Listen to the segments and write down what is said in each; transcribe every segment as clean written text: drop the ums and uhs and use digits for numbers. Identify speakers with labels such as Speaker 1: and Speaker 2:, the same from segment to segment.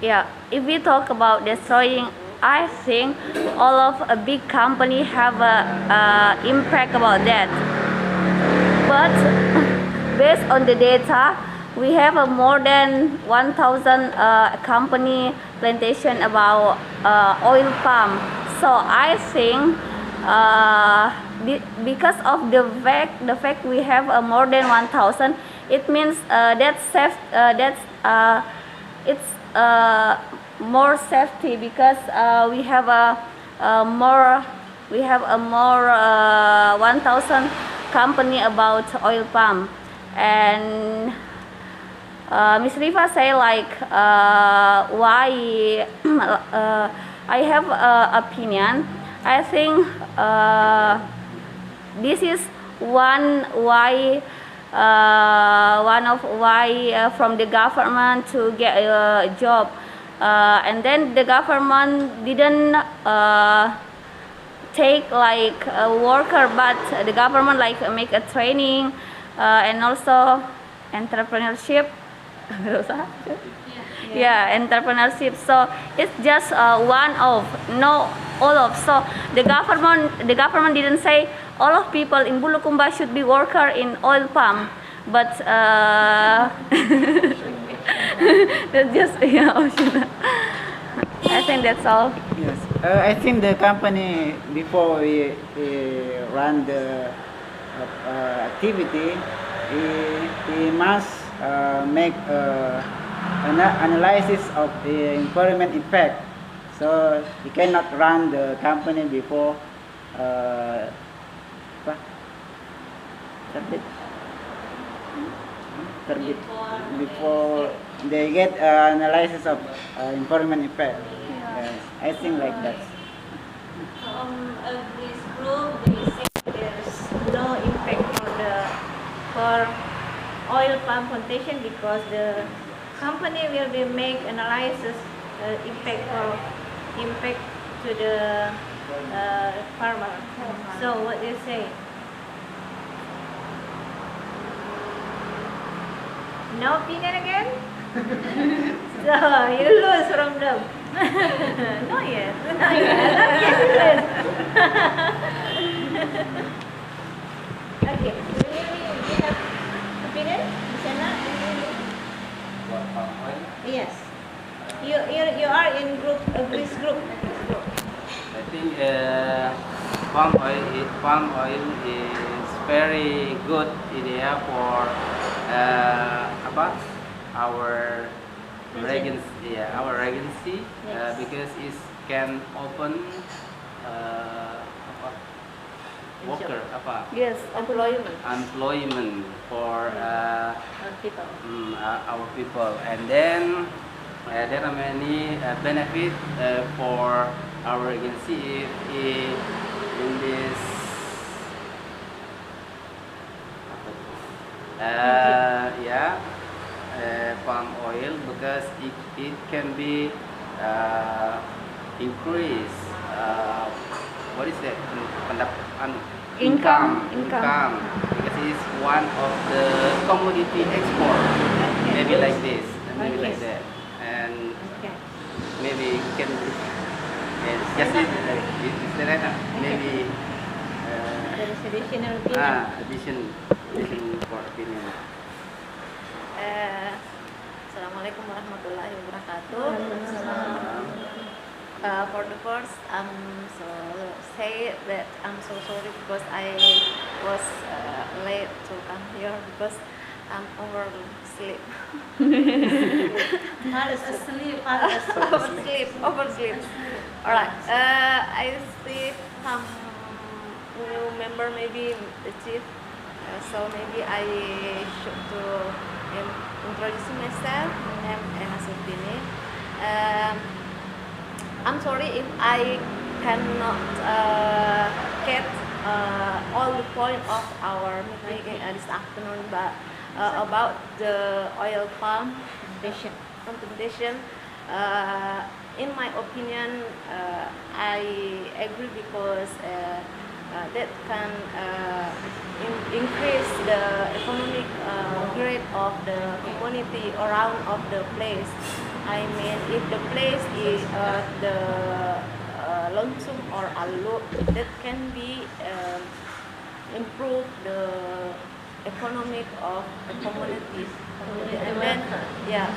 Speaker 1: Yeah, if we talk about destroying, I think all of a big company have a impact about that. But based on the data, we have a more than 1,000 company plantation about oil palm. So I think because of the fact we have more than 1,000, it means it's more safety because we have a more 1,000 company about oil palm. And Miss Riva say like why I have opinion. I think this is one of why from the government to get a job, and then the government didn't take like a worker, but the government like make a training and also entrepreneurship. Yeah, entrepreneurship. So it's just one of, no all of. So the government didn't say all of people in Bulukumba should be worker in oil palm, but that's just optional. I think that's all.
Speaker 2: Yes, I think the company before we run the activity, we must make an analysis of the environment impact. So you cannot run the company before before they get analysis of environment effect. Yes, I think like that.
Speaker 3: This group, they say there's no impact for oil palm plantation because the company will be make analysis impact to the farmer. So what do you say? No opinion again? So you lose from them. Not yet. Not yet. Not yet. Okay. You have opinion, Sana? Yes. You are in this group.
Speaker 4: I think palm oil is very good idea for our regency,
Speaker 3: Yes.
Speaker 4: because it can open worker
Speaker 1: Yes,
Speaker 4: employment for
Speaker 3: People.
Speaker 4: our people, and then there are many benefits for our agency in this palm oil, because it can be increase what is that
Speaker 1: Income.
Speaker 4: because it's one of the commodity export, maybe like this and maybe like
Speaker 3: Okay.
Speaker 4: that, and
Speaker 3: Okay.
Speaker 4: maybe can just maybe
Speaker 3: There is additional opinion.
Speaker 4: addition for opinion.
Speaker 3: Assalamualaikum warahmatullahi wabarakatuh. For the first, so say that I'm so sorry because I was late to come here because I'm oversleep. Oversleep. Alright. I see some new member, maybe the chief. So maybe I should to introduce myself. My name is Emma Sutini. I'm sorry if I cannot get all the point of our meeting this afternoon, but about the oil palm plantation. In my opinion, I agree because that can increase the economic grade of the community around of the place. I mean, if the place is the lonesome or alone, that can be improve the economic of the community. And then,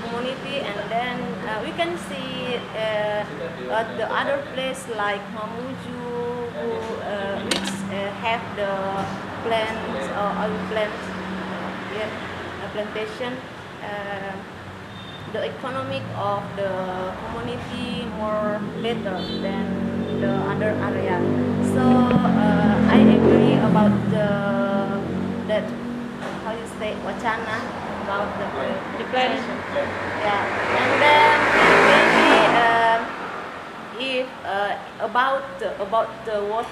Speaker 3: community, and then we can see at the other place like Mamuju, which have the plants or oil plants, plantation. The economic of the community more better than the other area. So I agree about that, how you say, wacana about the plantation. Yeah, and then maybe if about the what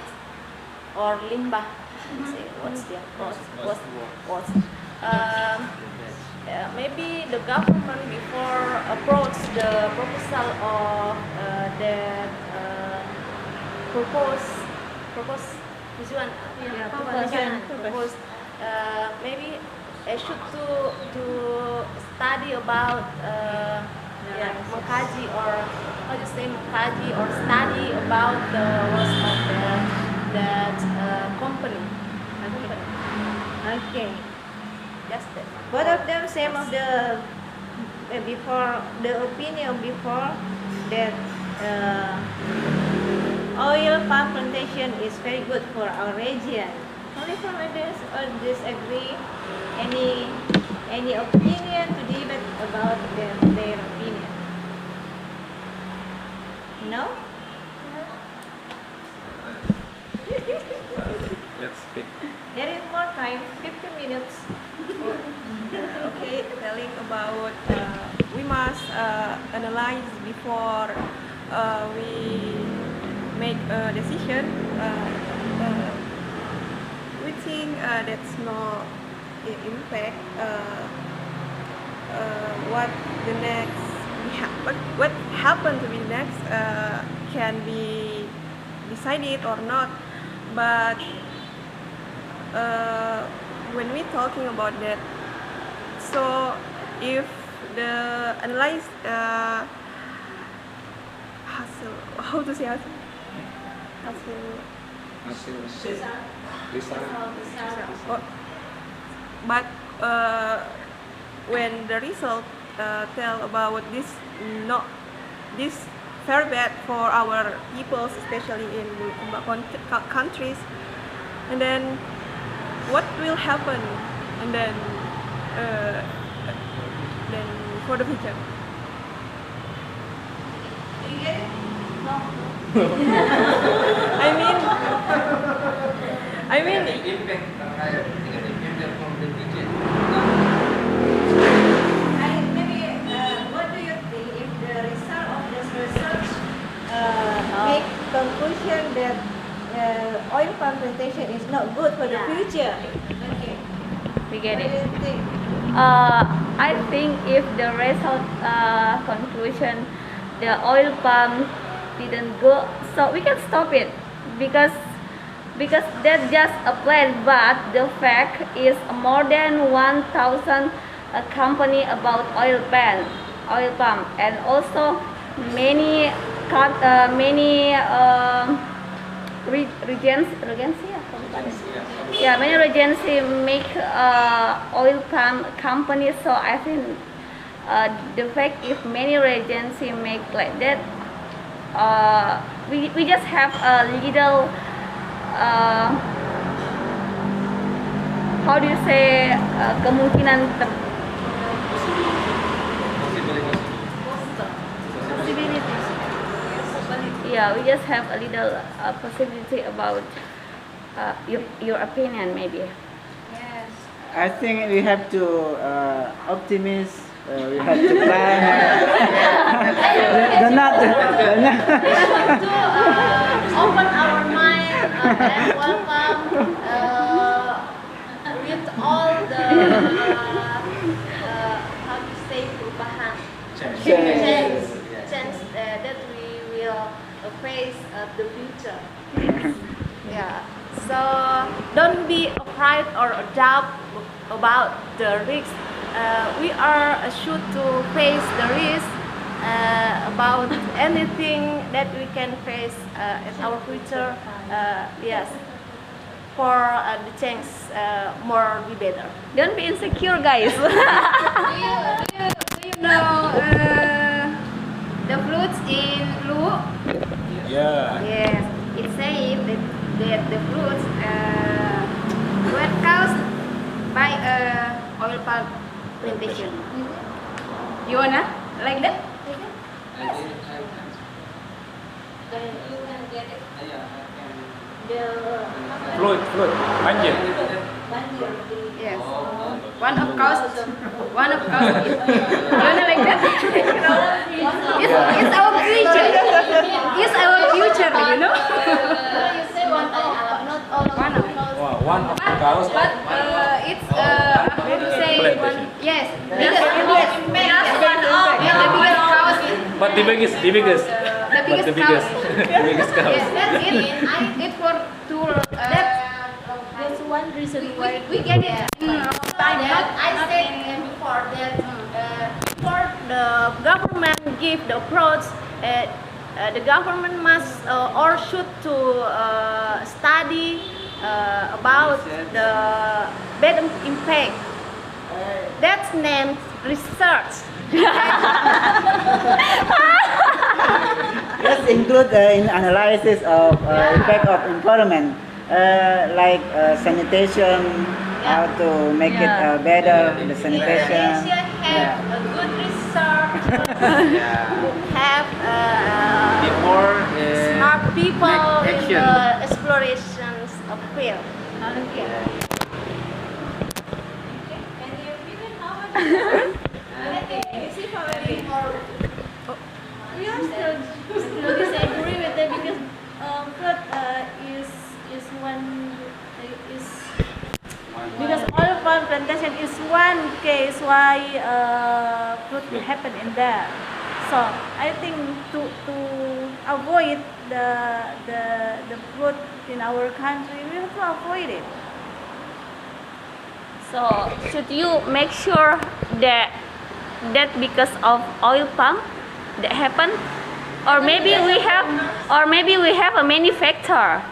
Speaker 3: or limbah, say what's their what's maybe the government before approach the proposal of that propose tujuan propose maybe I should to study about mengkaji, or how you say, mengkaji or study about the works of that company.
Speaker 5: Okay.
Speaker 3: Just that.
Speaker 5: Both of them same of the before the opinion before that oil palm plantation is very good for our region. Only from others or disagree? Any opinion to debate about their opinion? No?
Speaker 6: Let's speak.
Speaker 5: There is more time, 15 minutes.
Speaker 7: Okay, telling about we must analyze before we make a decision. We think that's no impact. What the next what happened to be next can be decided or not, but when we talking about that, so if the analyze how to say hasil but when the result tell about this very bad for our people, especially in countries, and then what will happen, and then for the future.
Speaker 5: You get it?
Speaker 7: I mean
Speaker 4: The impact terhadap negative impact from the region.
Speaker 5: What do you think if the result of this research make conclusion that oil palm plantation is not good for the future? Okay.
Speaker 1: We get
Speaker 5: What do
Speaker 1: it.
Speaker 5: you think?
Speaker 1: I think if the result conclusion the oil palm didn't go, so we can stop it because that's just a plan. But the fact is more than 1,000 company about oil palm, and also many many regency make oil palm companies. So I think the fact if many regency make like that, we just have a little how do you say kemungkinan we just have a little possibility about your opinion maybe.
Speaker 5: Yes.
Speaker 2: I think we have to optimist. We have to plan. The not.
Speaker 3: To open our mind and welcome with all the how to say perubahan change that we will face the future. Yeah. So don't be afraid or doubt about the risk. We are should to face the risk about anything that we can face in our future. Yes, for the change more be better.
Speaker 1: Don't be insecure, guys.
Speaker 3: Do you know the fruits in Lu?
Speaker 6: Yeah.
Speaker 3: Yes, it says that the fruits were caused by oil palm plantation. You wanna like that?
Speaker 6: Float, banjir.
Speaker 3: Yes. One of cause. You wanna like that? It's our future. It's our future, you know. One of.
Speaker 6: Wow, one of the cows.
Speaker 3: But it's how to say
Speaker 6: Plantation.
Speaker 3: yes. The biggest cause.
Speaker 6: But the biggest.
Speaker 3: The biggest
Speaker 6: But the
Speaker 3: cows.
Speaker 6: biggest cows.
Speaker 3: Yes, it for to
Speaker 5: That's one reason why
Speaker 3: we get it in time. But I said before that before the government give the approach, the government must or should to study about the bad impact. That's named research.
Speaker 2: Let's include in analysis of effect of environment, like sanitation, how to make it better, the sanitation.
Speaker 3: Indonesia have a good research. Have
Speaker 4: Before
Speaker 3: smart people
Speaker 4: make
Speaker 3: in
Speaker 4: action.
Speaker 3: the explorations of field. Okay.
Speaker 5: we are still disagree with that because fruit is one is because oil palm plantation is one case why fruit will happen in there. So I think to avoid the fruit in our country, we have to avoid it.
Speaker 1: So should you make sure that because of oil palm that happen, or maybe we have a manufacturer?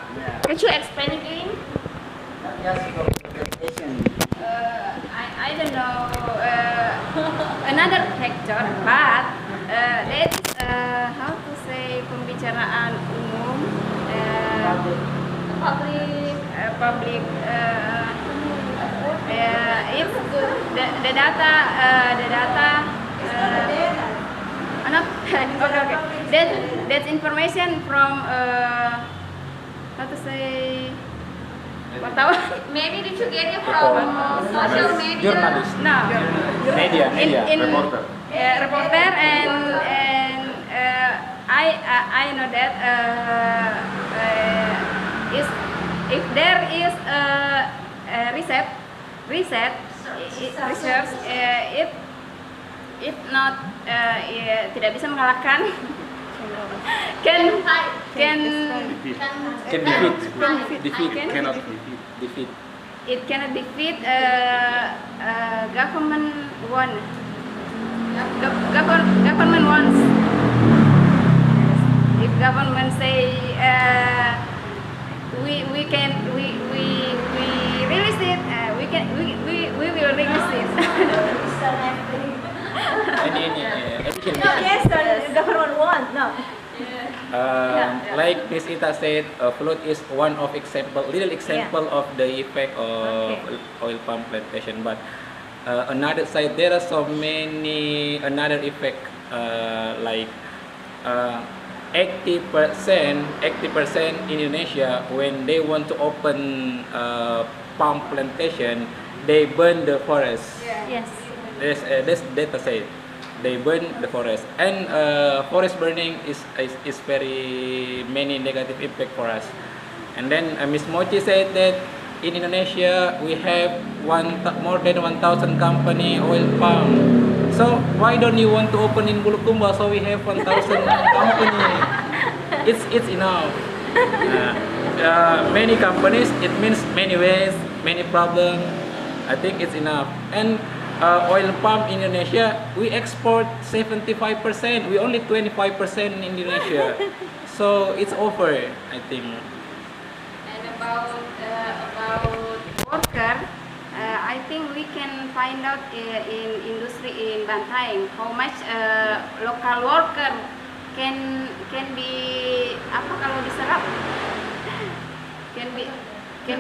Speaker 1: Can you explain again?
Speaker 2: Not just for plantation.
Speaker 3: I don't know another factor, but that's how to say pembicaraan umum, public. If the data not okay. That's information from how to say wartawan.
Speaker 1: Maybe did you get it from social media?
Speaker 6: Journalist.
Speaker 3: No.
Speaker 6: Media,
Speaker 3: reporter. Reporter and I know that if there is research if not tidak bisa mengalahkan can
Speaker 6: defeat cannot defeat.
Speaker 3: it cannot defeat government won. Government wants. If government say we release it, we will release it.
Speaker 6: Any
Speaker 5: Yes, the government wants no.
Speaker 6: Like Miss Ita said, float is one of little example of the effect of oil palm plantation. But another side, there are so many another effect like 80% in Indonesia when they want to open palm plantation, they burn the forest.
Speaker 1: Yes.
Speaker 6: This data said they burn the forest, and forest burning is very many negative impact for us. And then Miss Mochi said that in Indonesia we have more than 1,000 company oil palm. So why don't you want to open in Bulukumba so we have 1,000 company? It's enough. Many companies, it means many ways, many problems. I think it's enough. And oil palm in Indonesia, we export 75%. We only 25% in Indonesia. So it's over, I think.
Speaker 1: And about worker, I think we can find out in industry in Bantaeng how much local worker can be apa kalau diserap can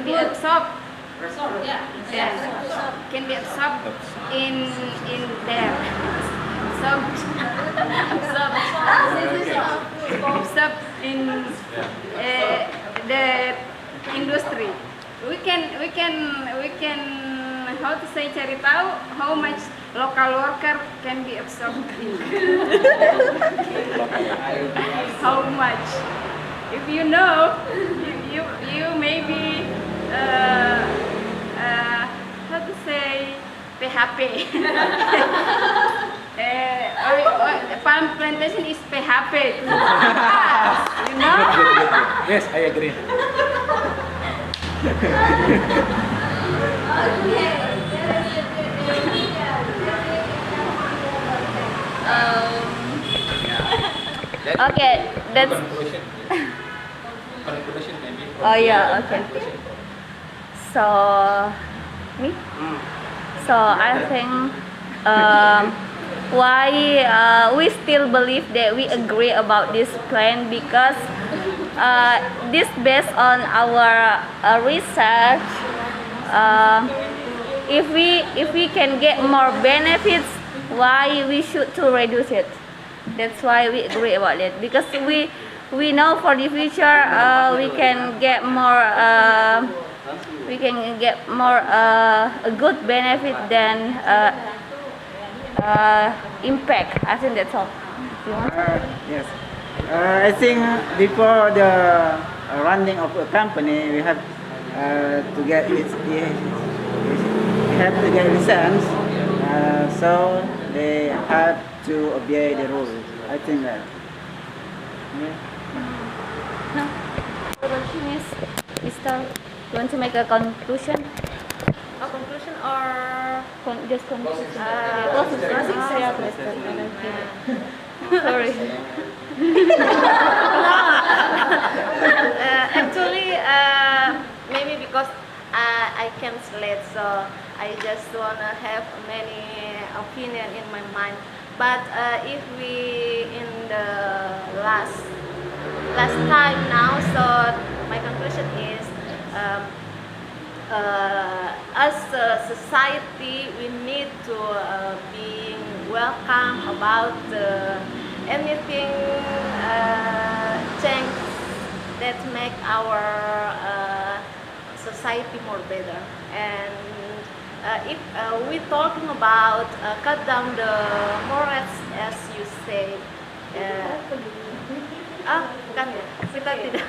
Speaker 1: be absorbed. Yes, can be absorbed in there. Absorbed in the industry. We can how to say cari tahu how much local worker can be absorbed in. How much? If you know, you maybe how to say PHP. Palm plantation is PHP. You know?
Speaker 6: Yes, I agree.
Speaker 1: Okay, that's.
Speaker 6: Conclusion maybe.
Speaker 1: Oh yeah, okay. So me. So I think why we still believe that we agree about this plan because this based on our research. If we can get more benefits, why we should to reduce it? That's why we agree about it because we know for the future we can get more a good benefit than impact. I think that's all. You want?
Speaker 2: Yes. I think before the running of a company, we have to get license. So they have to obey the rules. I think that. Yeah.
Speaker 1: Conclusion is, Mr. You want to make a conclusion?
Speaker 3: A conclusion or
Speaker 1: Just conclusion. Sorry.
Speaker 3: actually, maybe because I can slate, so I just wanna have many opinion in my mind. But if we in the last time now, so my conclusion is as a society we need to be welcome about anything change that make our society more better. And if we talking about cut down the forest as you say, kan ya, kita tidak.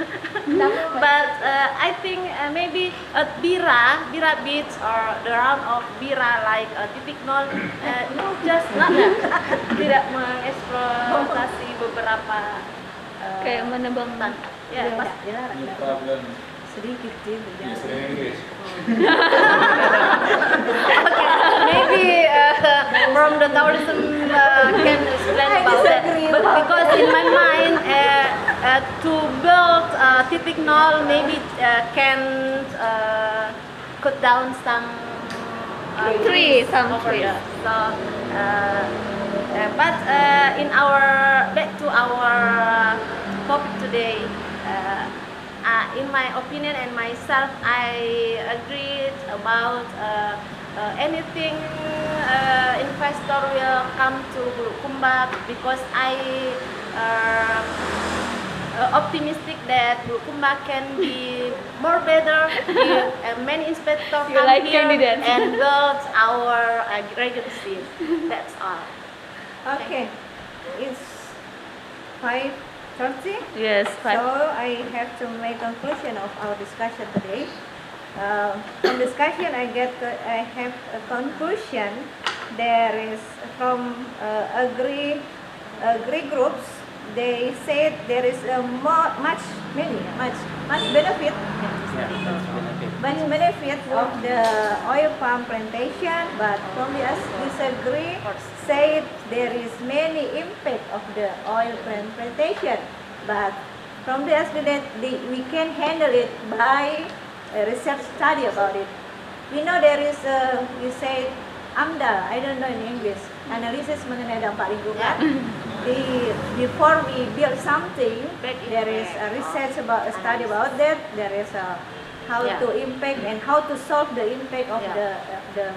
Speaker 3: But I think maybe at Bira Beach or the round of Bira like titik nol, just tidak mengeksploitasi beberapa
Speaker 1: Kayak menebang
Speaker 3: hutan. Ya,
Speaker 6: Problem.
Speaker 5: sedikit sih
Speaker 3: okay, maybe from the tourism can explain about that. But because in my mind, to build titik nol maybe can cut down some
Speaker 1: trees, some
Speaker 3: over
Speaker 1: trees.
Speaker 3: there. So, but in our back to our topic today. In my opinion and myself, I agreed about anything investor will come to Bulukumba because I optimistic that Bulukumba can be more better if many inspectors
Speaker 1: You
Speaker 3: come
Speaker 1: like
Speaker 3: here
Speaker 1: candidates.
Speaker 3: and build our agency. That's all.
Speaker 5: Okay, it's 5:30.
Speaker 1: Yes,
Speaker 5: So I have to make conclusion of our discussion today. From discussion, I have a conclusion. There is from agree groups they said there is a much benefit, much benefit of the oil palm plantation, but from the disagree, said there is many impact of the oil palm plantation, but from the that we can handle it by a research study about it. We know there is you say AMDAL, I don't know in English, analisis mengenai dampak lingkungan. Before we build something, there is a research about a study about that. There is a how to impact and how to solve the impact of the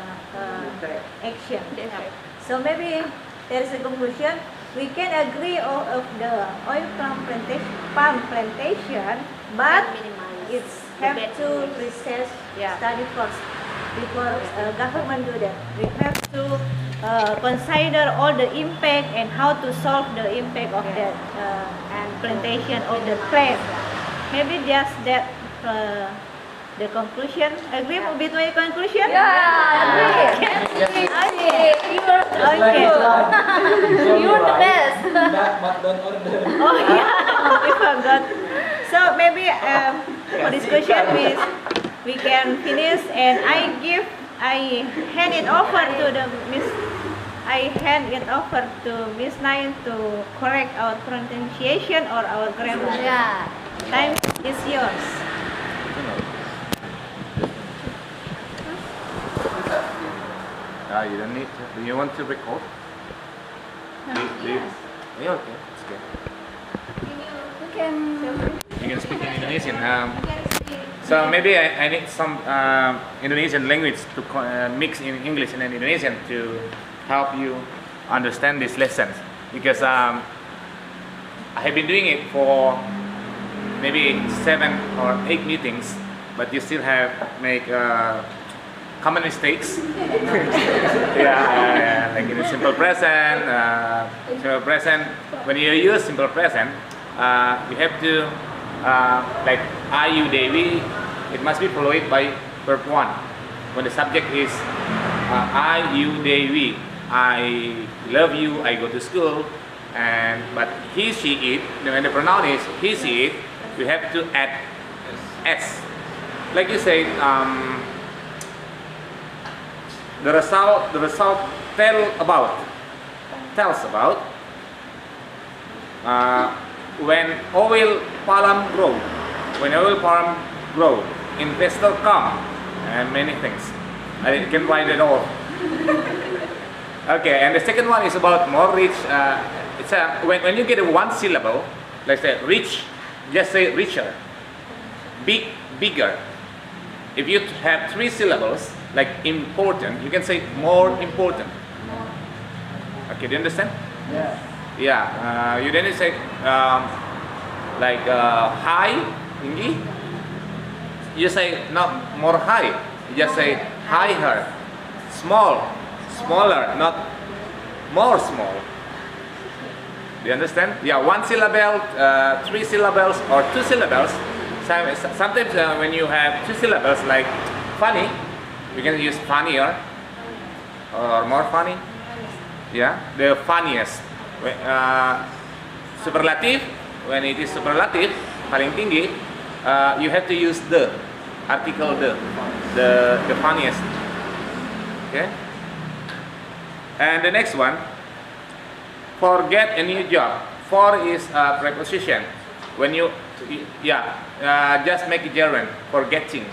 Speaker 5: action. So maybe there is a conclusion. We can agree of the oil palm plantation, but it's have to research study first before government do that. We have to consider all the impact and how to solve the impact of that plantation of the plant. Maybe just that the conclusion. Agree with my conclusion?
Speaker 1: Yeah, agree.
Speaker 5: Okay.
Speaker 1: You're the best.
Speaker 6: But don't order.
Speaker 5: Oh yeah, we forgot. So maybe for discussion we can finish, and I hand it over to the Miss. I hand it over to Miss Nain to correct our pronunciation or our grammar.
Speaker 1: Yeah.
Speaker 5: Time is yours.
Speaker 8: You don't need to. Do you want to record? Yeah, okay. It's good. You can speak in Indonesian. So maybe I need some Indonesian language to mix in English and Indonesian to help you understand these lessons, because I have been doing it for maybe 7 or 8 meetings, but you still have make common mistakes. Like in the simple present. When you use simple present, you have to like I, you, they, we. It must be followed by verb 1. When the subject is I, you, they, we. I love you. I go to school. But he, she, it. When the pronoun is he, she, it, you have to add s. Like you say. The result tells about when oil palm grow, investor come, and many things. I can write it all. Okay, and the second one is about more rich. It's when you get a one syllable, let's say rich, just say richer. Big, bigger. If you have 3 syllables, like important, you can say more important. Okay, do you understand?
Speaker 2: Yeah.
Speaker 8: Yeah. You then say like high, tinggi. You say not more high. You just say higher. Small, smaller, not more small. Do you understand? Yeah, 1 syllable, 3 syllables, or 2 syllables. Sometimes when you have 2 syllables, like funny, we can use funnier or more funny. Yeah, the funniest. Superlative, when it is superlative, paling tinggi, you have to use the article the funniest. Okay. And the next one, forget a new job. For is a preposition. When you, just make it gerund. Forgetting.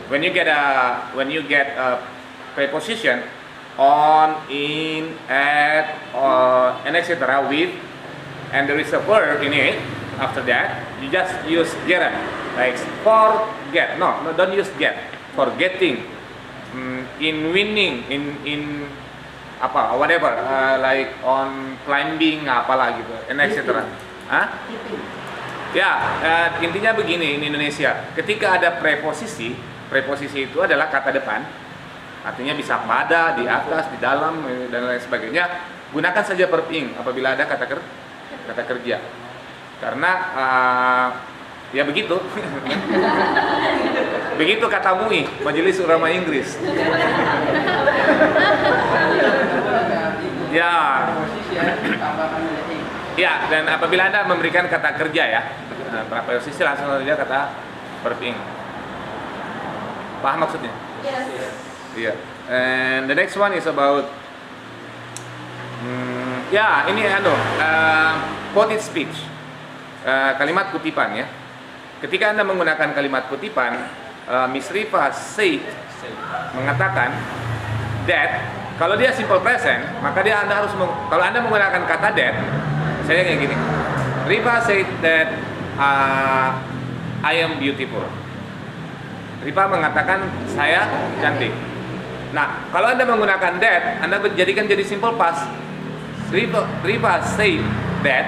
Speaker 8: When you get a preposition on, in, at, or, and etc. with, and there is a verb in it. After that, you just use gerund, like forget. No, don't use get. Forgetting, in winning, in apa, whatever, like on climbing, apalah gitu, and etc. Intinya begini in Indonesia, ketika ada preposisi itu adalah kata depan, artinya bisa pada, di atas, di dalam, dan lain sebagainya. Gunakan saja verb ing apabila ada kata kerja, karena ya begitu. Begitu kata MUI, Majelis Ulama Inggris. Ya. Ya, dan apabila Anda memberikan kata kerja ya, preposisi langsung saja kata verb ing. Paham maksudnya?
Speaker 3: Yes.
Speaker 8: Iya. And the next one is about ya ini quoted speech. Kalimat kutipan ya. Ketika Anda menggunakan kalimat kutipan, Miss Riva said mengatakan that kalau dia simple present, maka Anda harus kalau Anda menggunakan kata that, saya kayak gini. Riva said that I am beautiful. Riva mengatakan saya cantik. Nah, kalau Anda menggunakan that, Anda jadikan jadi simple past. Riva said that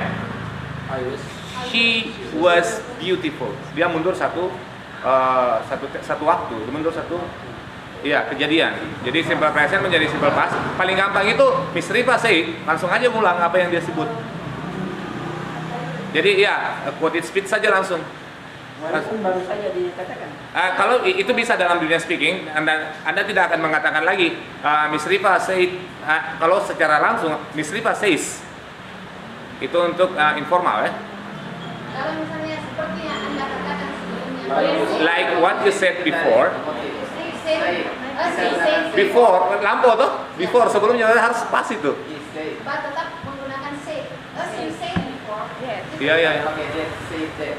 Speaker 8: she was beautiful. Dia mundur satu waktu, mundur satu kejadian. Jadi simple present menjadi simple past. Paling gampang itu Miss Riva said, langsung aja ngulang apa yang dia sebut. Jadi quoted speech saja langsung.
Speaker 2: Walaupun baru saja dikatakan.
Speaker 8: Kalau itu bisa dalam dunia speaking, Anda tidak akan mengatakan lagi Miss Riva said. Kalau secara langsung Miss Riva says, itu untuk informal ya.
Speaker 3: Kalau misalnya seperti yang Anda katakan sebelumnya.
Speaker 8: Like what you said before.
Speaker 3: Say.
Speaker 8: Before lampau tuh. Before sebelumnya harus pas itu.
Speaker 3: But tetap menggunakan say. You say before.
Speaker 8: Iya.
Speaker 4: Okay, just say that.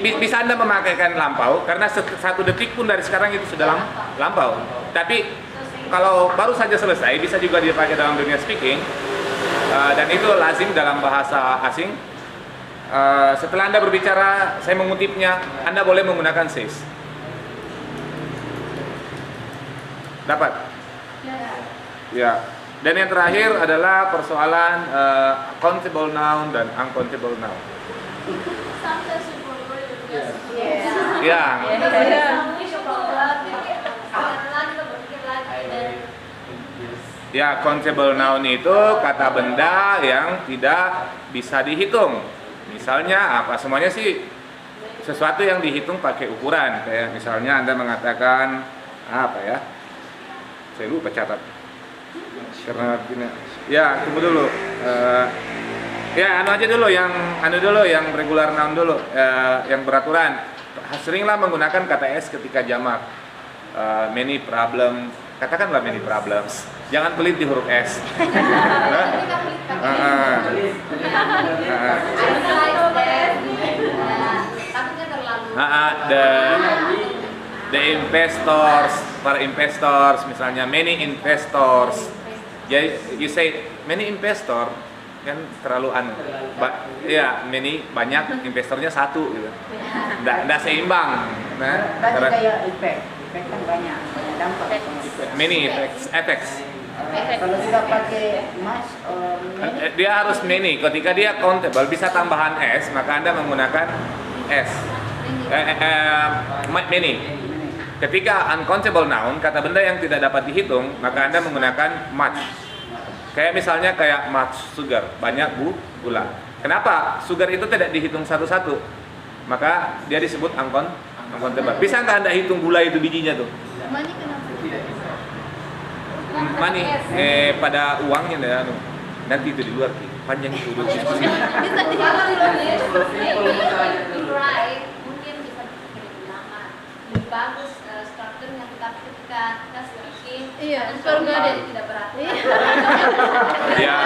Speaker 8: Bisa Anda memakaikan lampau karena 1 detik pun dari sekarang itu sudah lampau. Tapi kalau baru saja selesai bisa juga dipakai dalam dunia speaking, dan itu lazim dalam bahasa asing. Setelah Anda berbicara, saya mengutipnya, Anda boleh menggunakan says. Dapat? Ya. Dan yang terakhir adalah persoalan countable noun dan uncountable noun. Ya. Ya, countable noun itu kata benda yang tidak bisa dihitung. Misalnya apa? Semuanya sih sesuatu yang dihitung pakai ukuran. Kayak misalnya Anda mengatakan apa ya? Saya lupa catat. Karena gini. Ya, tunggu dulu. Ya, anu dulu yang regular noun dulu, yang beraturan. Seringlah menggunakan kata s ketika jamak. Many problem, katakanlah many problems. Jangan pelit di huruf s. The investors, para investors, misalnya many investors. Jadi you say many investor kan terlalu many banyak, investornya satu gitu. Nggak seimbang. Nah,
Speaker 2: Tadi kayak efek kan banyak dampak.
Speaker 8: Many effects.
Speaker 2: Kalau sudah pakai much or many,
Speaker 8: Dia harus many. Ketika dia countable bisa tambahan s, maka Anda menggunakan s. Many. Ketika uncountable noun, kata benda yang tidak dapat dihitung, maka Anda menggunakan much. Kayak misalnya much sugar, banyak gula. Kenapa? Sugar itu tidak dihitung satu-satu, maka dia disebut uncountable. Bisa nggak Anda hitung gula itu bijinya tuh?
Speaker 3: Money kenapa?
Speaker 8: Money, pada uangnya nanti itu di luar panjang itu diskusi.
Speaker 3: Bisa dihitung mungkin bisa lebih lama, lebih bagus strukturnya, tetapi ketika kita speaking, surga dia tidak berat.
Speaker 8: Ya.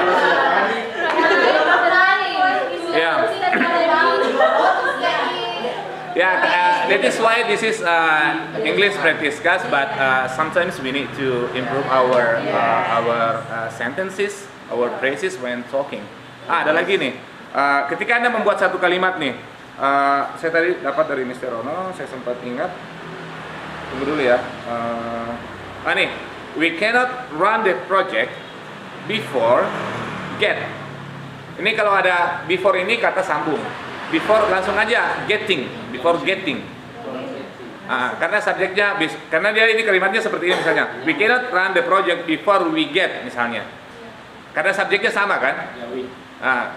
Speaker 8: That is why this is English practice class, but sometimes we need to improve our sentences, our phrases when talking. Ada lagi nih. Ketika Anda membuat satu kalimat nih, saya tadi dapat dari Mr. Rono, saya sempat ingat. Tunggu dulu ya. Nih, we cannot run the project before get. Ini kalau ada before ini kata sambung. Before langsung aja getting, before getting. Karena subjeknya, karena dia ini kalimatnya seperti ini misalnya. We cannot run the project before we get misalnya. Karena subjeknya sama kan?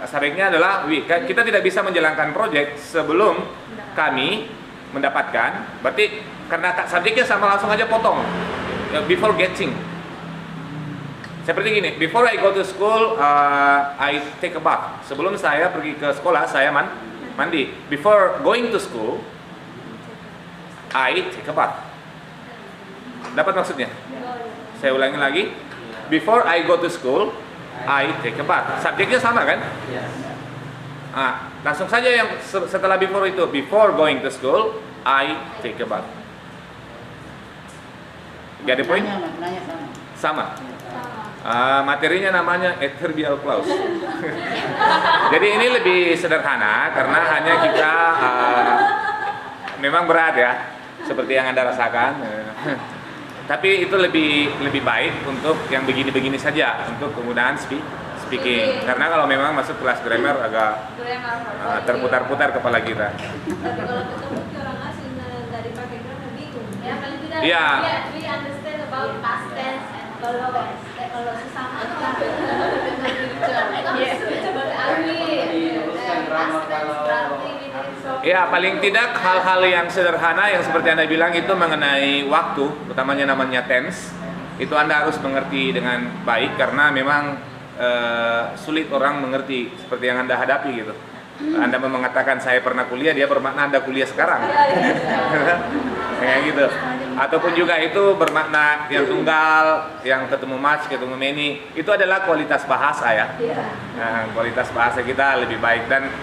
Speaker 8: Subjeknya adalah we. Kita tidak bisa menjalankan project sebelum kami mendapatkan. Berarti karena subjeknya sama langsung aja potong. Before getting. Seperti gini, before I go to school, I take a bath. Sebelum saya pergi ke sekolah, saya mandi. Before going to school, I take a bath. Dapat maksudnya? Saya ulangi lagi. Before I go to school, I take a bath. Subjeknya sama kan? Langsung saja yang setelah before itu. Before going to school, I take a bath. Get the point?
Speaker 2: Maknanya sama.
Speaker 8: Sama. Materinya namanya adverbial clause. Jadi ini lebih sederhana karena hanya kita memang berat ya, seperti yang Anda rasakan. Tapi itu lebih baik untuk yang begini-begini saja, untuk penggunaan speaking. Karena kalau memang masuk kelas grammar agak terputar-putar kepala kita.
Speaker 5: Tapi kalau ketemu orang asing nggak dipakai grammar bingung.
Speaker 3: Ya paling tidak
Speaker 8: Iya.
Speaker 3: we understand about past tense and kalau sesama itu kan
Speaker 8: Ya, paling tidak hal-hal yang sederhana yang seperti Anda bilang itu mengenai waktu, utamanya namanya tense, itu Anda harus mengerti dengan baik karena memang sulit orang mengerti seperti yang Anda hadapi gitu. Anda mengatakan saya pernah kuliah, dia bermakna Anda kuliah sekarang. Kayak gitu. Ataupun juga itu bermakna yang tunggal, yang ketemu much, ketemu many, itu adalah kualitas bahasa ya. Nah, kualitas bahasa kita lebih baik dan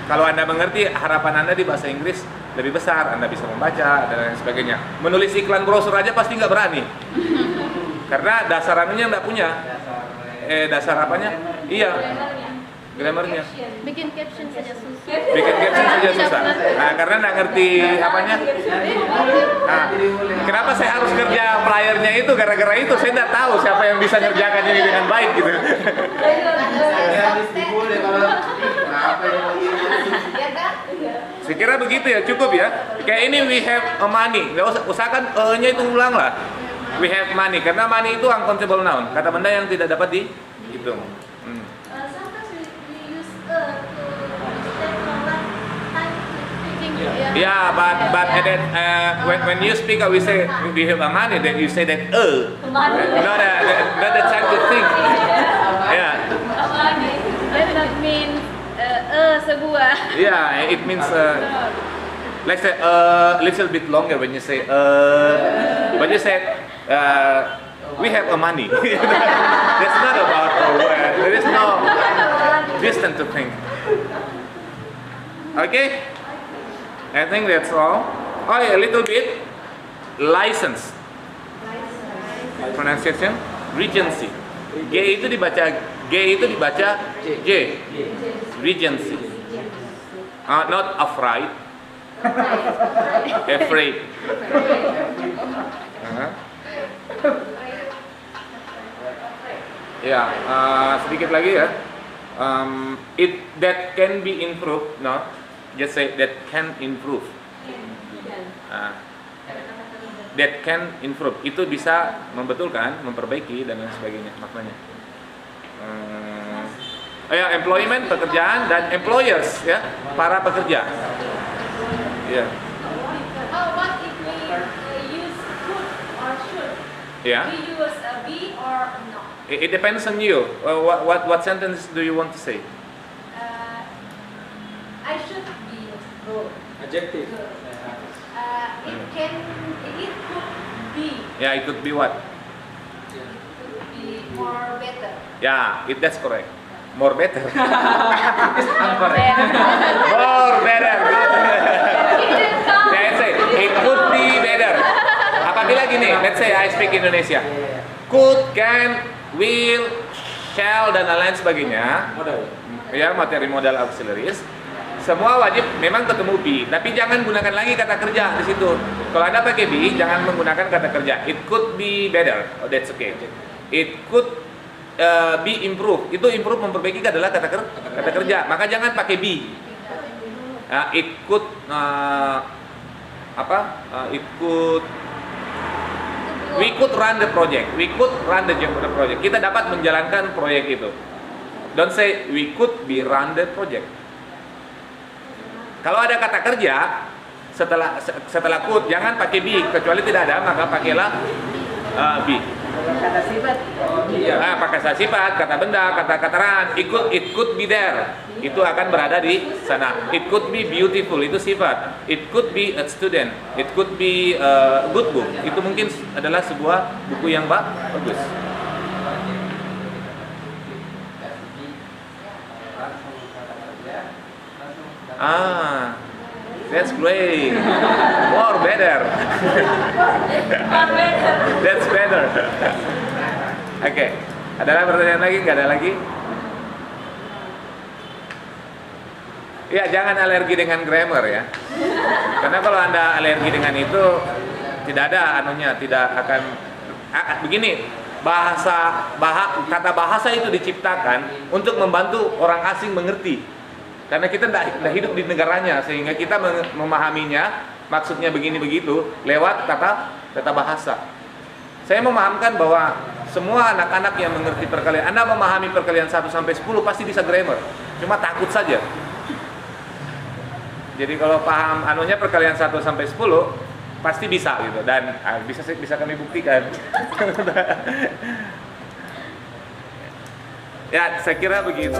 Speaker 8: kalau Anda mengerti, harapan Anda di bahasa Inggris lebih besar, Anda bisa membaca dan lain sebagainya. Menulis iklan brosur aja pasti nggak berani. Karena dasar anunya nggak punya. Dasar apanya? Iya. Grammarnya.
Speaker 3: bikin caption saja susah.
Speaker 8: Bikin caption saja susah. Nah, karena nggak ngerti apanya. Nah, kenapa saya harus kerja flyernya itu? Gara-gara itu saya nggak tahu siapa yang bisa ngerjakan ini dengan baik gitu. Saya kira begitu ya, cukup ya. Kayak ini we have a money. Nggak usah usahakan nya itu ulang lah. We have money karena money itu uncountable noun, kata benda yang tidak dapat dihitung.
Speaker 3: Sometimes we use to take a lot time thinking.
Speaker 8: Yeah, but when you speak, we say we have a money. Then you say that not the time to think. Yeah.
Speaker 1: That means sebuah.
Speaker 8: Yeah, it means let's say a little bit longer when you say when you say we have a money. That's not about there is no distance to think. Okay, I think that's all. Oh yeah, a little bit license pronunciation regency. G itu dibaca J. Regency. Not afraid. Afraid. Ya, sedikit lagi ya. That can be improved. No, just say that can improve. That can improve. Itu bisa membetulkan, memperbaiki dan lain sebagainya maknanya. Employment, pekerjaan, dan employers ya, para pekerja. Ya.
Speaker 3: What if we use could or should?
Speaker 8: Ya.
Speaker 3: We use be or not?
Speaker 8: It depends on you. What sentence do you want to say?
Speaker 3: I should be good.
Speaker 6: Adjective.
Speaker 3: It could be.
Speaker 8: Ya, it could be what?
Speaker 3: It could be more better.
Speaker 8: Ya, that's correct. More better. I'm correct. More better. Let's say it could be better. Apabila gini, let's say I speak Indonesia. Could, can, will, shall dan lain sebagainya. Ya, materi modal auxiliaries. Semua wajib memang ketemu be, tapi jangan gunakan lagi kata kerja di situ. Kalau Anda pakai be, jangan menggunakan kata kerja. It could be better. Oh, that's okay. It could be improve. Itu improve memperbaiki adalah kata kerja. Maka jangan pakai be. It could it could we could run the project. We could run the project. Kita dapat menjalankan proyek itu. Don't say we could be run the project. Kalau ada kata kerja setelah could jangan pakai be, kecuali tidak ada maka pakailah be.
Speaker 2: Kalau kata sifat,
Speaker 8: Nah, pakai kata sifat, kata benda, kata keterangan, it could be there. Itu akan berada di sana. It could be beautiful, itu sifat. It could be a student. It could be a good book. Itu mungkin adalah sebuah buku yang bagus. Ah, that's great. More better. That's better. Oke, ada pertanyaan lagi? Nggak ada lagi? Ya, jangan alergi dengan grammar ya. Karena kalau Anda alergi dengan itu, tidak ada anunya, tidak akan begini. Kata bahasa itu diciptakan untuk membantu orang asing mengerti. Karena kita tidak hidup di negaranya, sehingga kita memahaminya, maksudnya begini begitu lewat kata bahasa. Saya memahamkan bahwa semua anak-anak yang mengerti perkalian, Anda memahami perkalian 1 sampai 10 pasti bisa grammar. Cuma takut saja. Jadi kalau paham anunya perkalian 1 sampai 10 pasti bisa gitu, dan bisa kami buktikan. Ya, saya kira begitu.